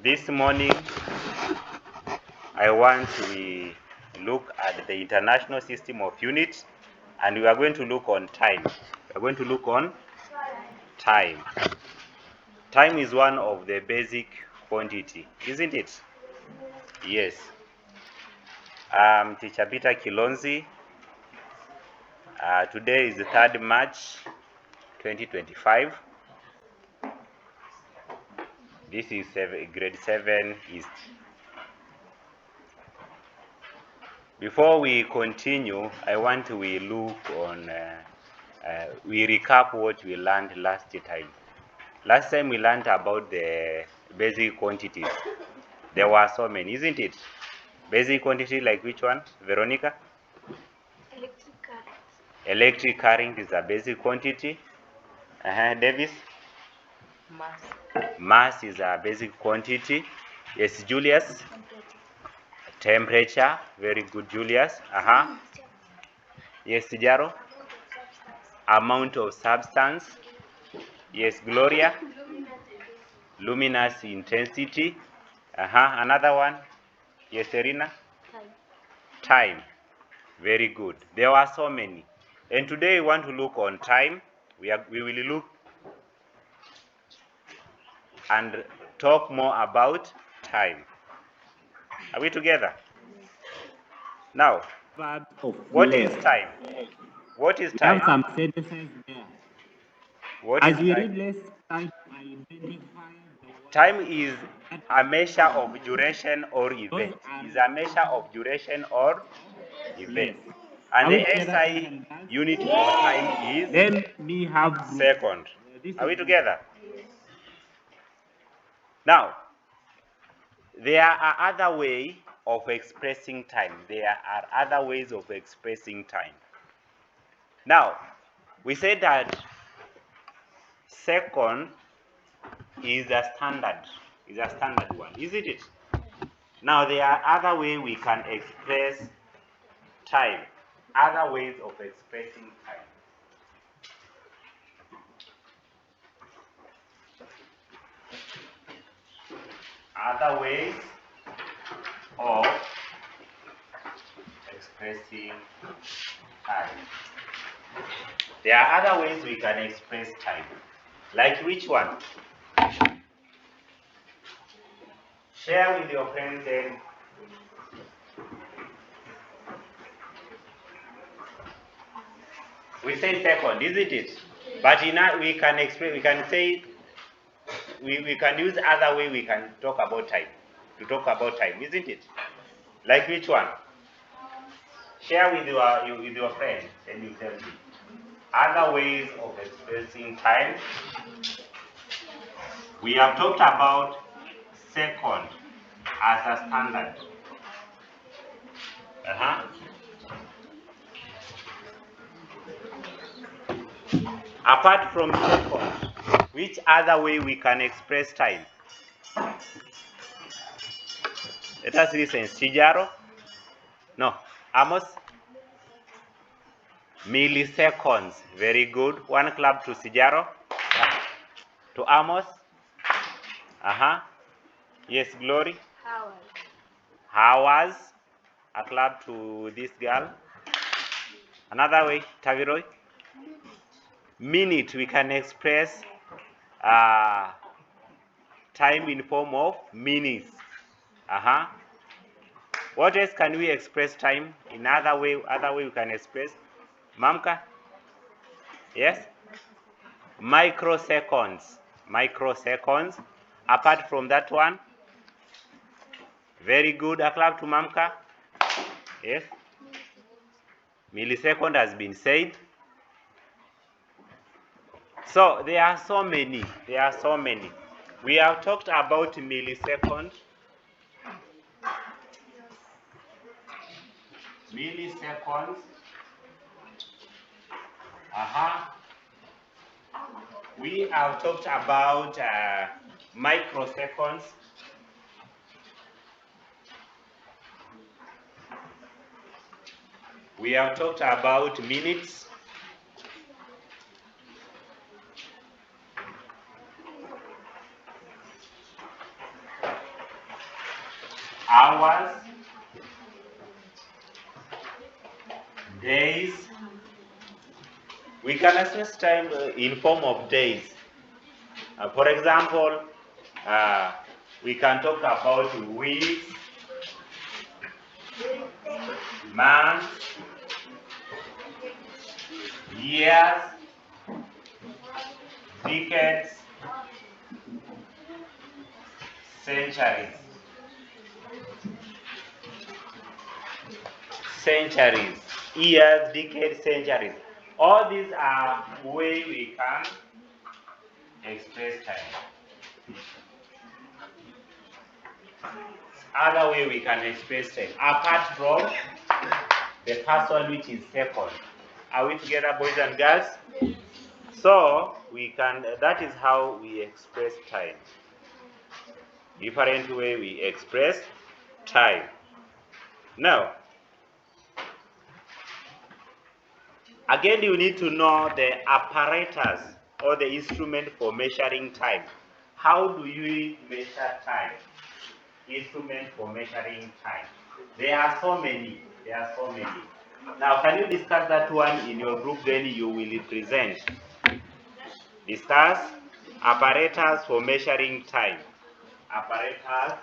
This morning, I want we look at the international system of units, and we are going to look on time. We are going to look on time. Time is one of the basic quantity, isn't it? Yes. Teacher Peter Kilonzi. Today is the 3rd March 2025. This is grade 7 East. Before we continue, I want we look on, we recap what we learned last time. Last time we learned about the basic quantities. There were so many, isn't it? Basic quantity like which one, Veronica? Electric current. Electric current is a basic quantity. Davis? Mass. Mass is a basic quantity. Yes, Julius? Temperature. Very good, Julius. Yes, Jaro? Amount of substance. Yes, Gloria? Luminous intensity. Another one. Yes, Serena? Time. Very good. There were so many. And today we want to look on time. We will look and talk more about time. Are we together? Now, what is time? What is time? We have some sentences there. What As is we time? read, let's try to identify the word. Time is a measure of duration or event. Is a measure of duration or event. Yes. And Are we the together, SI and guys? unit for time is Let me have group. second. This Are we is together? Now, there are other ways of expressing time. There are other ways of expressing time. Now, we said that second is a standard one, isn't it? Now, there are other ways we can express time, other ways of expressing time. Other ways of expressing time. There are other ways we can express time. Like which one? Share with your friends then. We say second, isn't it? But we can express, we can say, we can use other way we can talk about time. To talk about time, isn't it? Like which one? Share with your friends and you tell me. Other ways of expressing time. We have talked about second as a standard. Apart from second, which other way we can express time? Let us listen. Sijaro? No. Amos? Milliseconds. Very good. One clap to Sijaro. To Amos? Yes, Glory? Hours. A clap to this girl. Another way, Taviroy? Minute. We can express time in form of minutes. What else can we express time? In other way we can express. Mamka? Yes? Microseconds. Microseconds. Apart from that one. Very good. A clap to Mamka. Yes? Millisecond has been said. So there are so many. There are so many. We have talked about milliseconds. Milliseconds. We have talked about microseconds. We have talked about minutes. hours, days. We can express time in form of days. For example, we can talk about weeks, months, years, decades, centuries. Centuries, years, decades, centuries. All these are ways we can express time. Other way we can express time, apart from the first one, which is second. Are we together, boys and girls? So we can. That is how we express time. Different way we express time. Now, again, you need to know the apparatus or the instrument for measuring time. How do you measure time? Instrument for measuring time. There are so many. Now, can you discuss that one in your group? Then you will present. Discuss apparatus for measuring time. Apparatus.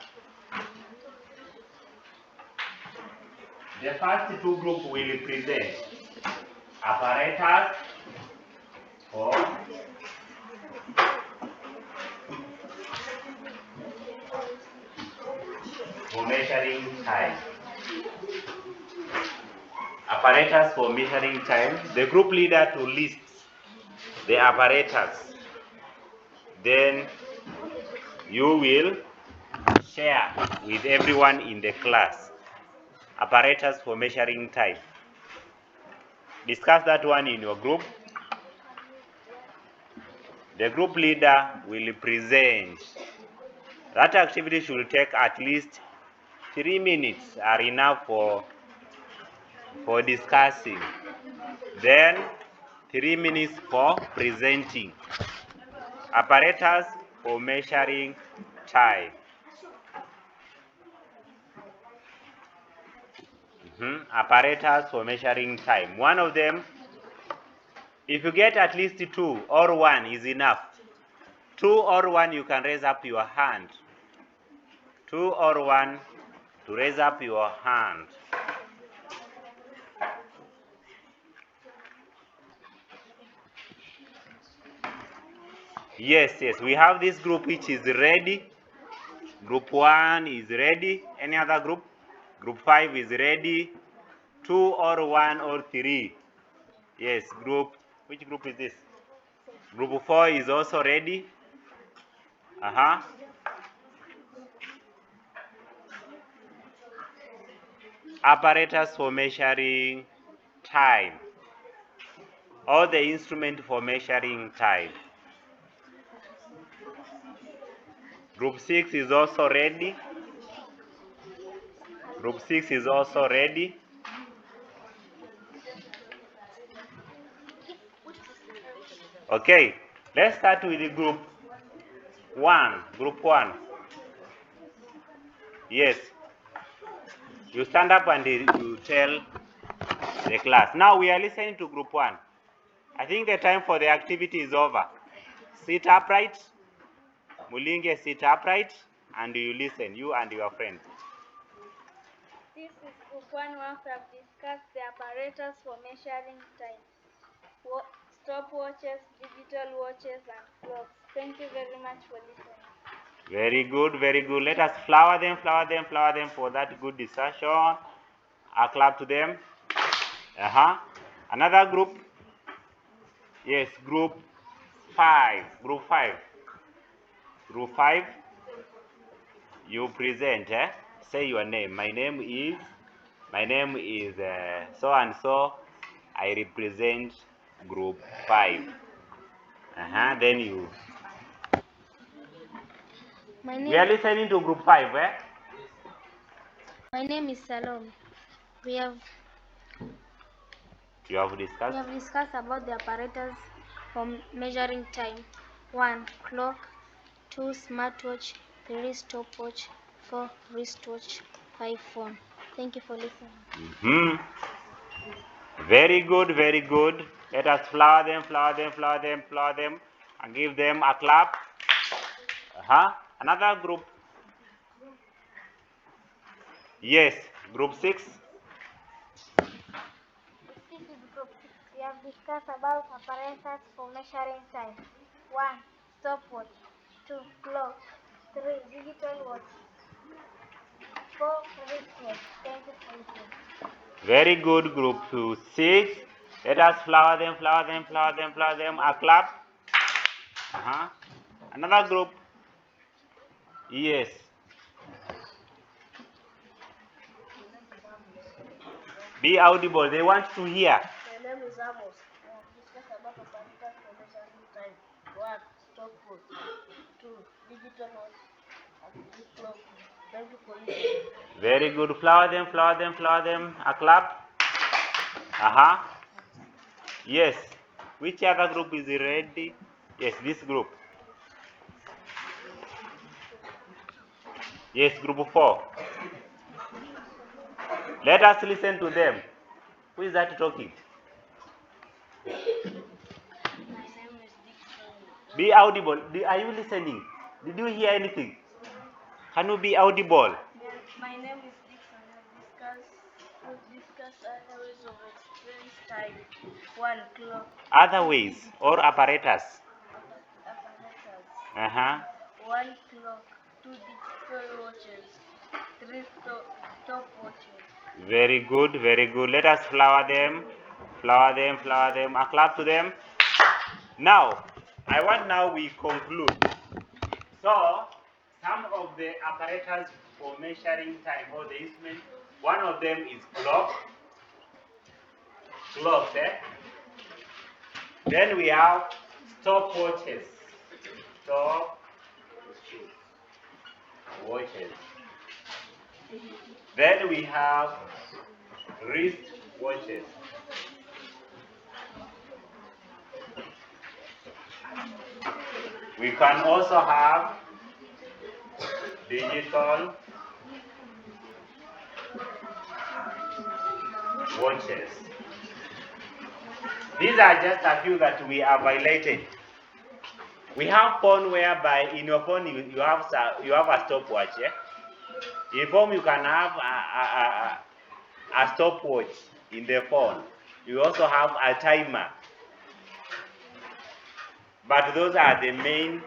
The first two groups will present apparatus for measuring time. Apparatus for measuring time. The group leader to list the apparatus. Then you will share with everyone in the class. Apparatus for measuring time. Discuss that one in your group. The group leader will present. That activity should take at least 3 minutes are enough for discussing. Then 3 minutes for presenting. Apparatus for measuring time. Apparatus for measuring time. One of them, if you get at least 2 or 1 is enough. 2 or 1, you can raise up your hand. 2 or 1 to raise up your hand. Yes, we have this group which is ready. Group 1 is ready. Any other group? Group 5 is ready. 2 or 1 or 3. Yes, group. Which group is this? Group 4 is also ready. Apparatus for measuring time. Or the instrument for measuring time. Group 6 is also ready. Group 6 is also ready. Okay, let's start with the group 1. Group 1. Yes. You stand up and you tell the class. Now we are listening to group 1. I think the time for the activity is over. Sit upright. Mulinge, sit upright and you listen, you and your friends. This is group 1 where we have discussed the apparatus for measuring time. Stopwatches, digital watches and clocks. Thank you very much for listening. Very good, very good. Let us flower them for that good discussion. A clap to them. Another group. Yes, group 5. Group 5. Group 5. You present. Say your name. My name is so and so. I represent group 5. Then you. We are listening to group 5. My name is Salome. We have discussed about the apparatus for measuring time. 1. Clock. 2. Smartwatch. 3. Stopwatch. 4 wristwatch, 5 phone. Thank you for listening. Very good, very good. Let us flower them, flower them, flower them, flower them, and give them a clap. Another group. Yes, group 6. This is group 6. We have discussed about apparatus for measuring time. 1. Stopwatch. 2. Clock. 3. Digital watch. 4. Wristwatch. Thank you for listening. Very good, group 6. Let us flower them, flower them, flower them, flower them. A clap. Another group. Yes. Be audible. They want to hear. My name is Amos. I have discussed about apparatus for measuring time. 1. Stopwatch. 2. Digital watch. And 3. Clock. Thank you for listening. Very good. Flower them, flower them, flower them. A clap. Yes. Which other group is ready? Yes, this group. Yes, group 4. Let us listen to them. Who is that talking? My name is Dixon. Be audible. Are you listening? Did you hear anything? Can you be audible? My name is Dixon. We've discussed other ways of express time. 1. Clock. Other ways or apparatus. Apparatus. 1. Clock. 2. Digital watches. 3. Stopwatches. Very good, very good. Let us flower them, flower them, flower them. A clap to them. Now, I want now we conclude. So, some of the apparatus for measuring time or the instrument, one of them is clock. Clocks, Then we have stopwatches. Stopwatches. Then we have wrist watches. We can also have digital watches. These are just a few that we have highlighted. We have phone whereby in your phone you have a stopwatch. In phone you can have a stopwatch in the phone. You also have a timer. But those are the main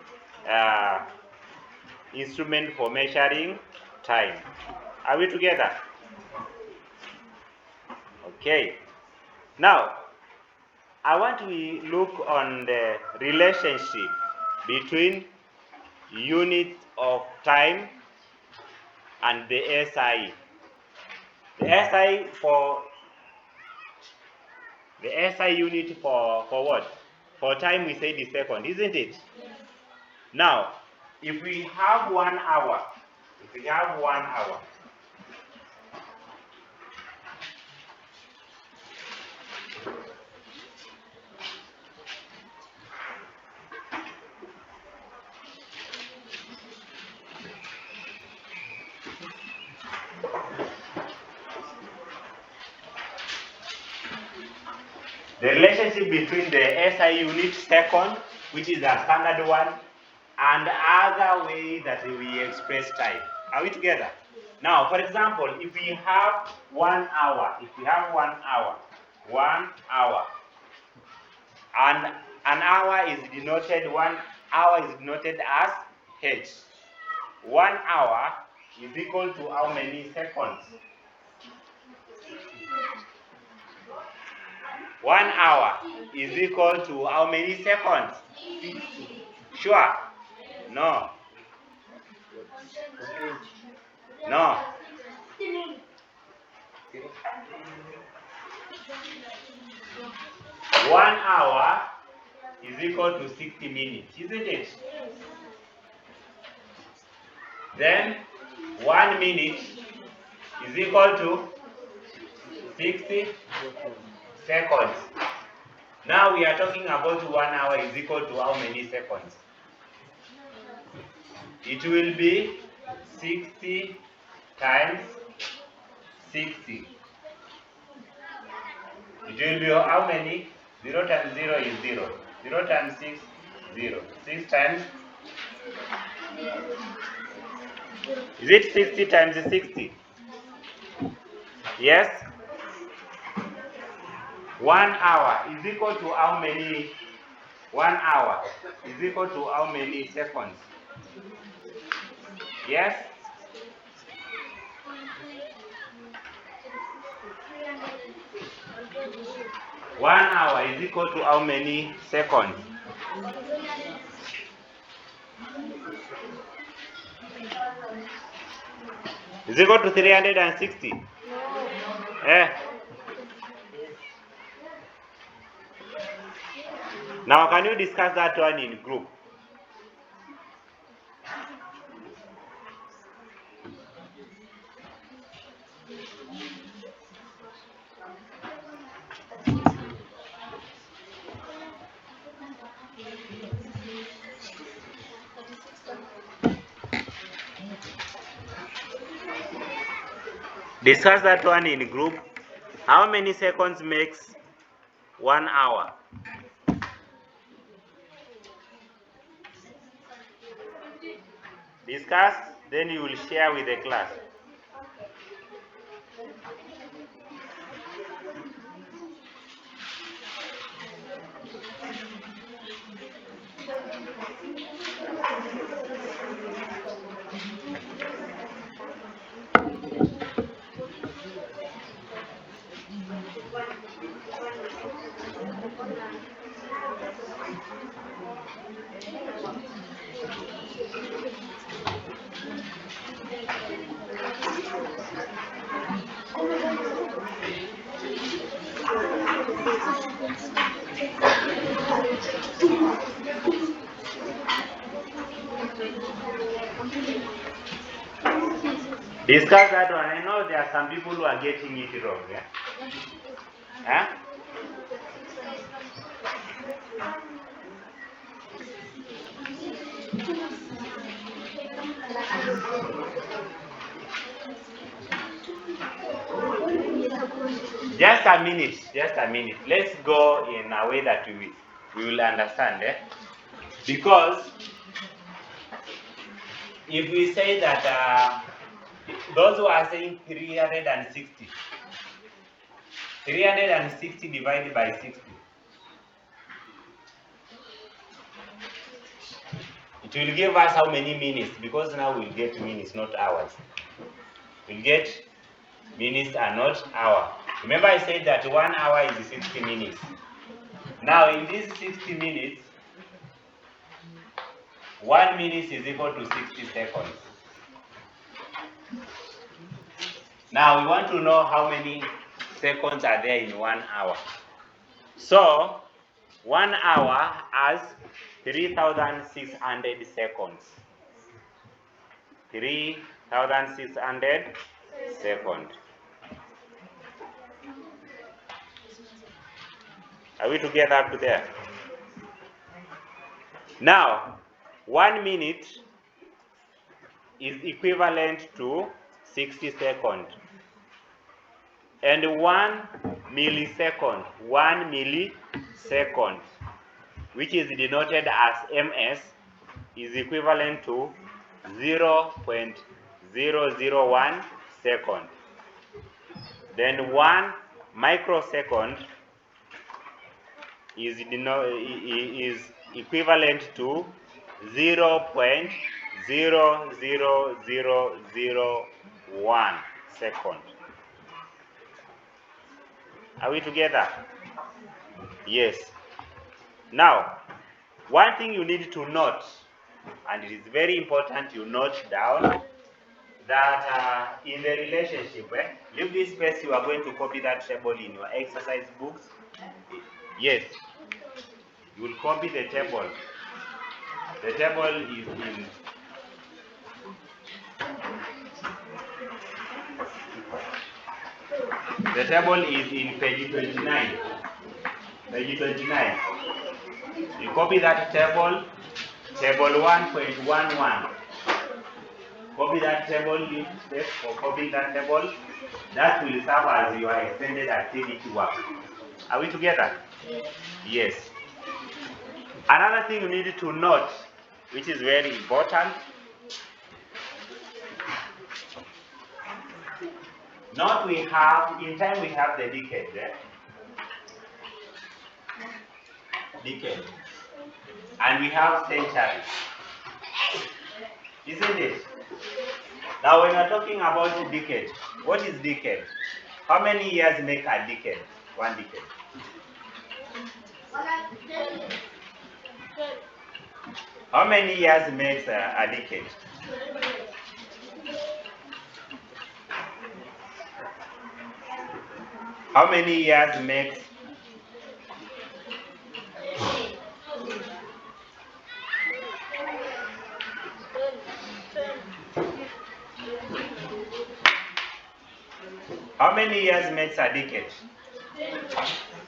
instrument for measuring time. Are we together? Okay. Now, I want to look on the relationship between unit of time and the SI. The SI unit for what? For time we say the second, isn't it? Now, if we have 1 hour, the relationship between the SI unit second, which is a standard one, and other way that we express time. Are we together? Now, for example, if we have 1 hour, and an hour is denoted, 1 hour is denoted as H. 1 hour is equal to how many seconds? 1 hour is equal to how many seconds? Sure? No. No. One hour is equal to 60 minutes, isn't it? Then 1 minute is equal to 60 seconds. Now we are talking about 1 hour is equal to how many seconds? It will be 60 times 60. It will be how many? 0 times 0 is 0. 0 times 6, 0. 6 times, is it 60 times 60? Yes? 1 hour is equal to how many? 1 hour is equal to how many seconds? Yes? One hour is equal to how many seconds? Is equal to 360? Eh? Now can you discuss that one in group? Discuss that one in group. How many seconds makes 1 hour? Discuss, then you will share with the class. Discuss that one. I know there are some people who are getting it wrong. Yeah? Huh? Just a minute, just a minute. Let's go in a way that we will understand. Eh? Because if we say that those who are saying 360 divided by 60, it will give us how many minutes? Because now we'll get minutes, not hours. We'll get minutes and not hour. Remember I said that 1 hour is 60 minutes. Now in these 60 minutes, 1 minute is equal to 60 seconds. Now we want to know how many seconds are there in 1 hour. So 1 hour has 3,600 seconds. 3,600 seconds. Are we together up to there? Now, 1 minute is equivalent to 60 seconds. And 1 millisecond, which is denoted as ms, is equivalent to 0.001 second. Then 1 microsecond is equivalent to 0.00001 second. Are we together? Yes. Now, one thing you need to note, and it is very important you note down, that in the relationship, leave this space, you are going to copy that table in your exercise books. Yes, you will copy the table. The table is in page 29. Page 29. You copy that table, table 1.11. Copy that table, leave space for copying that table. That will serve as your extended activity work. Are we together? Yes. Another thing you need to note, which is very important, note we have, in time we have the decade, decade, and we have century, isn't it? Now when we're talking about decade, what is decade? How many years make a decade? One decade. How many years makes a decade? How many years makes? How many years makes a decade?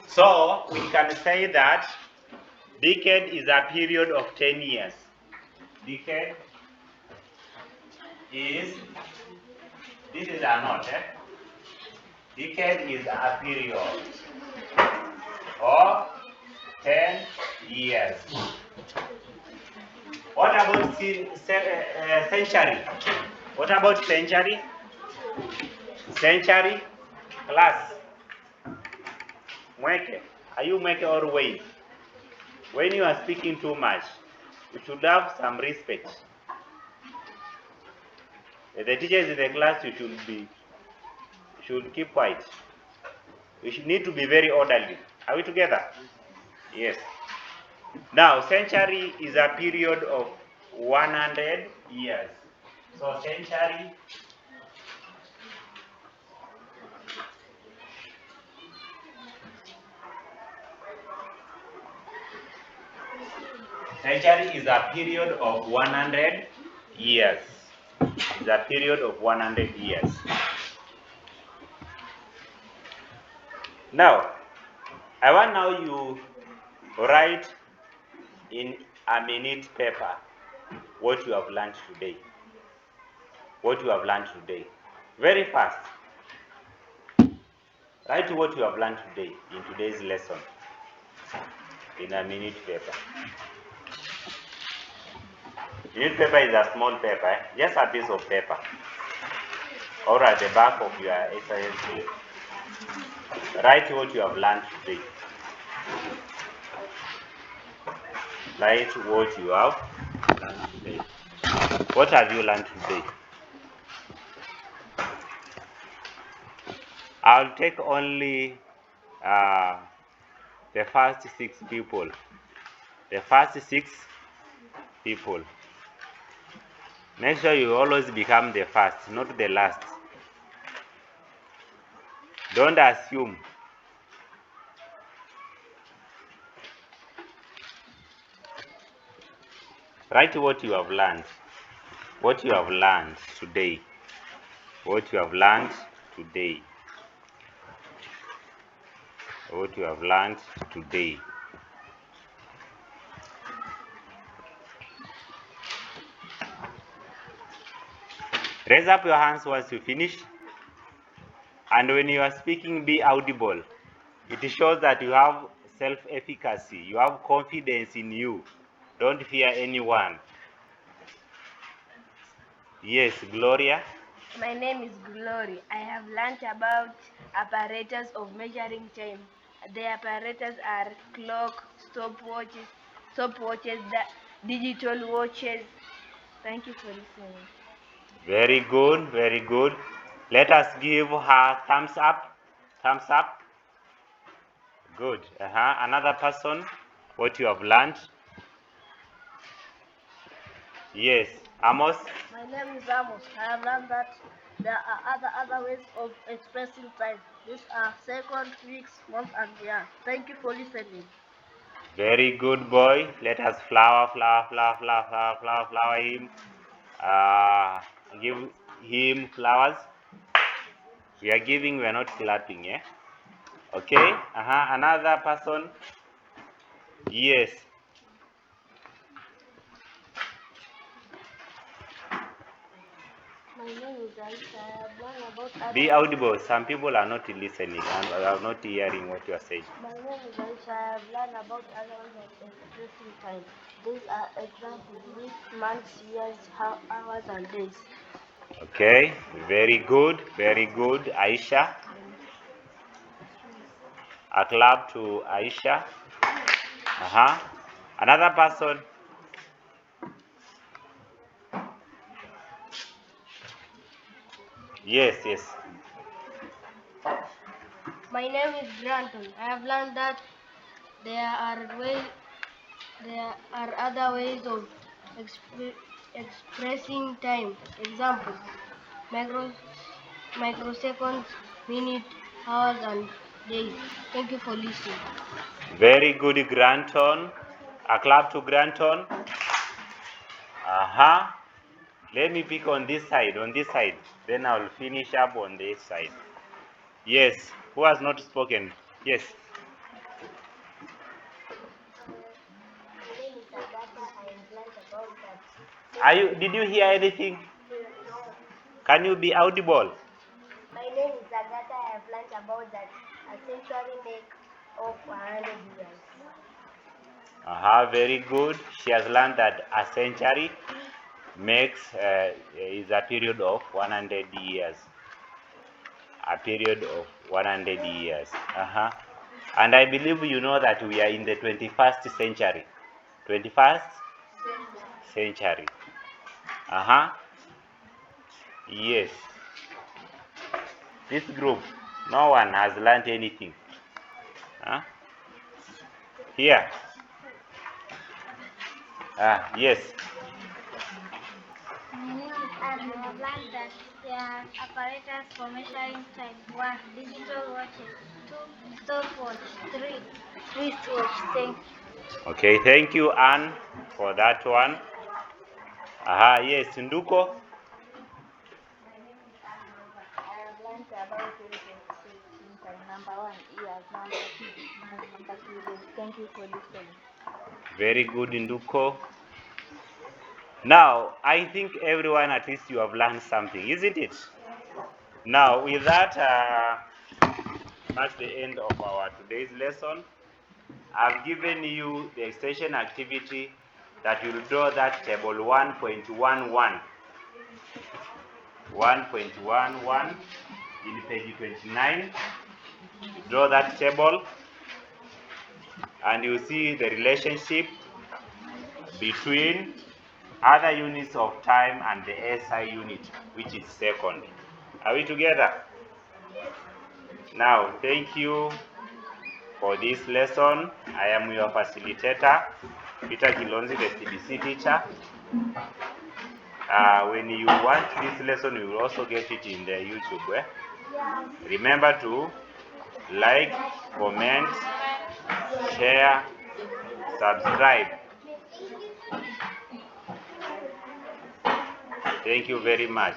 So we can say that decade is a period of 10 years. Decade is, this is a note, decade is a period of 10 years. What about century? What about century? Century? Class. Mweke. Are you mweke or wave? When you are speaking too much, you should have some respect. The teachers in the class, you should keep quiet. You should need to be very orderly. Are we together? Yes. Now, century is a period of 100 years. So century is a period of 100 years. It's a period of 100 years. Now, I want now you write in a minute paper what you have learned today. What you have learned today. Very fast. Write what you have learned today in today's lesson in a minute paper. Minute paper is a small paper, just a piece of paper, or at the back of your exercise book. Write what you have learned today. Write what you have learned today. What have you learned today? I'll take only the first 6 people. The first 6 people. Make sure you always become the first, not the last. Don't assume. Write what you have learned. What you have learned today. What you have learned today. What you have learned today. Raise up your hands once you finish. And when you are speaking, be audible. It shows that you have self-efficacy. You have confidence in you. Don't fear anyone. Yes, Gloria. My name is Glory. I have learned about apparatus of measuring time. The apparatus are clock, stopwatches, digital watches. Thank you for listening. Very good, very good. Let us give her thumbs up. Thumbs up. Good. Another person, what you have learned. Yes, Amos. My name is Amos. I have learned that there are other ways of expressing time. These are seconds, weeks, months, and years. Thank you for listening. Very good boy. Let us flower him. Give him flowers. We are giving, we are not clapping, yeah? Okay. Another person. Yes. name is Aisha. I have learned about other Be audible. Some people are not listening and are not hearing what you are saying. My name is Aisha. I have learned about other ways of expressing time. These are examples: weeks, months, years, hours, and days. Okay, very good, Aisha. A clap to Aisha. Another person. Yes. My name is Granton. I have learned that there are other ways of expressing time. Examples: microseconds, minutes, hours, and days. Thank you for listening. Very good, Granton. A clap to Granton. Let me pick on this side. Then I'll finish up on this side. Yes. Who has not spoken? Yes. Did you hear anything? Can you be audible? My name is Agatha. I have learned about that a century make of 100 years. Very good. She has learned that a century makes is a period of 100 years. A period of 100 years. And I believe you know that we are in the 21st century. 21st century. Yes. This group, no one has learned anything. Here. Yes. My name is Anne. I have learned that there are apparatus for measuring time. 1. Digital watches. 2. Stopwatch. 3. Wristwatch. Thank you. Okay, thank you, Anne, for that one. Yes, Nduko. I have learned about expressing time. Number 1, years. Number 2, months. Number 3, days. Thank you for listening. Very good, Nduko. Now, I think everyone, at least you have learned something, isn't it? Now, with that, marks the end of our today's lesson. I've given you the extension activity that you'll draw that table 1.11. 1.11 in page 29. Draw that table and you see the relationship between other units of time and the SI unit, which is second. Are we together? Now, thank you for this lesson. I am your facilitator, Peter Kilonzi, the CBC teacher. When you want this lesson, you will also get it in the YouTube. Remember to like, comment, share, subscribe. Thank you very much.